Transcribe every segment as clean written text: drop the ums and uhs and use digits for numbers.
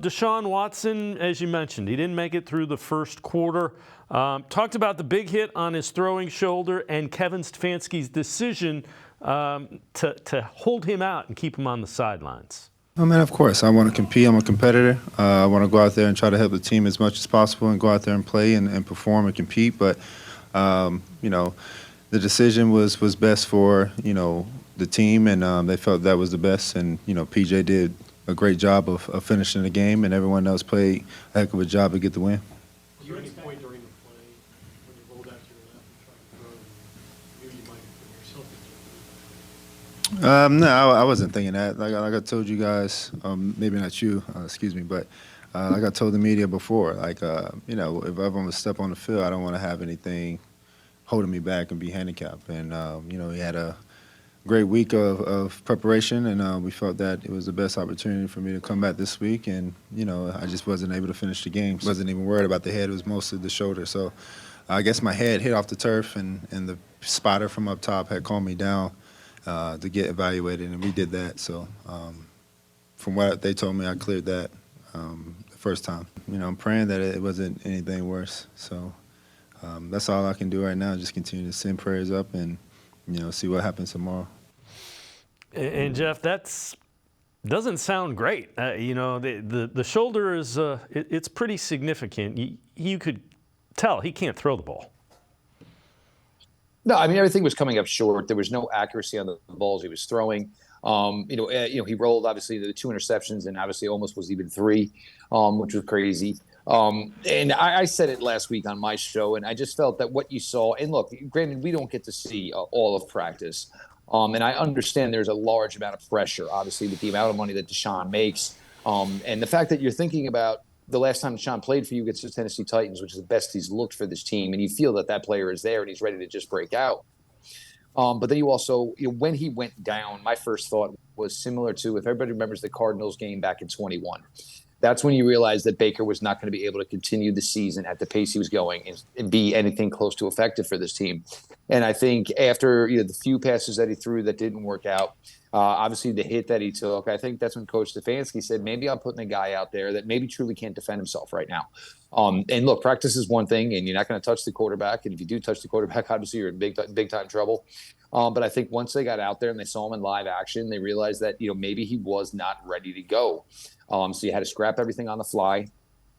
Deshaun Watson, as you mentioned, he didn't make it through the first quarter. Talked about the big hit on his throwing shoulder and Kevin Stefanski's decision to hold him out and keep him on the sidelines. I mean, of course, I want to compete. I'm a competitor. I want to go out there and try to help the team as much as possible and go out there and play and perform and compete. But, the decision was best for, the team, and they felt that was the best. And, PJ did a great job of finishing the game, and everyone else played a heck of a job to get the win. Was there any point during the play when you rolled out to your left and tried to throw, you knew you might have put yourself in jeopardy? No, I wasn't thinking that. Like I told you guys, maybe not you, but like I told the media before, if I'm going to step on the field, I don't want to have anything holding me back and be handicapped. And, he had a great week of preparation, and we felt that it was the best opportunity for me to come back this week. And, I just wasn't able to finish the game. Wasn't even worried about the head. It was mostly the shoulder. So I guess my head hit off the turf, and the spotter from up top had calmed me down to get evaluated, and we did that. So from what they told me, I cleared that the first time. I'm praying that it wasn't anything worse. So that's all I can do right now, just continue to send prayers up and, see what happens tomorrow. And Jeff, doesn't sound great. The shoulder is it's pretty significant. You could tell he can't throw the ball. No, I mean, everything was coming up short. There was no accuracy on the balls he was throwing. He rolled obviously the 2 interceptions and obviously almost was even 3, which was crazy. And I said it last week on my show, and I just felt that what you saw, and look, granted, we don't get to see all of practice. And I understand there's a large amount of pressure, obviously, with the amount of money that Deshaun makes. And the fact that you're thinking about the last time Deshaun played for you against the Tennessee Titans, which is the best he's looked for this team, and you feel that player is there and he's ready to just break out. But then you also, when he went down, my first thought was similar to, if everybody remembers the Cardinals game back in 21. That's when you realized that Baker was not going to be able to continue the season at the pace he was going and be anything close to effective for this team. And I think after the few passes that he threw that didn't work out, obviously the hit that he took, I think that's when Coach Stefanski said, maybe I'm putting a guy out there that maybe truly can't defend himself right now. And look, practice is one thing, and you're not going to touch the quarterback. And if you do touch the quarterback, obviously you're in big time trouble. But I think once they got out there and they saw him in live action, they realized that maybe he was not ready to go. So you had to scrap everything on the fly.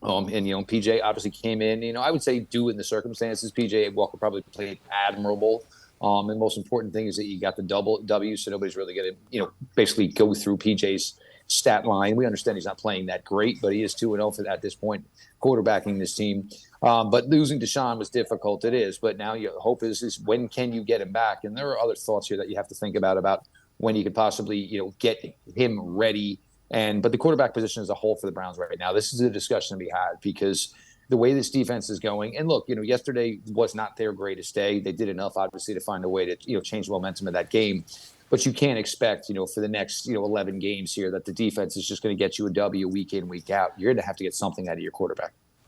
And PJ obviously came in. I would say due in the circumstances, PJ Walker probably played admirable. And most important thing is that you got the double W, so nobody's really going to basically go through PJ's stat line. We understand he's not playing that great, but he is 2-0 for at this point, quarterbacking this team. But losing Deshaun was difficult. It is. But now your hope is when can you get him back? And there are other thoughts here that you have to think about when you could possibly get him ready. But the quarterback position as a whole for the Browns right now, this is a discussion to be had because the way this defense is going, and look, yesterday was not their greatest day. They did enough, obviously, to find a way to change the momentum of that game. But you can't expect, for the next 11 games here that the defense is just going to get you a W week in, week out. You're going to have to get something out of your quarterback.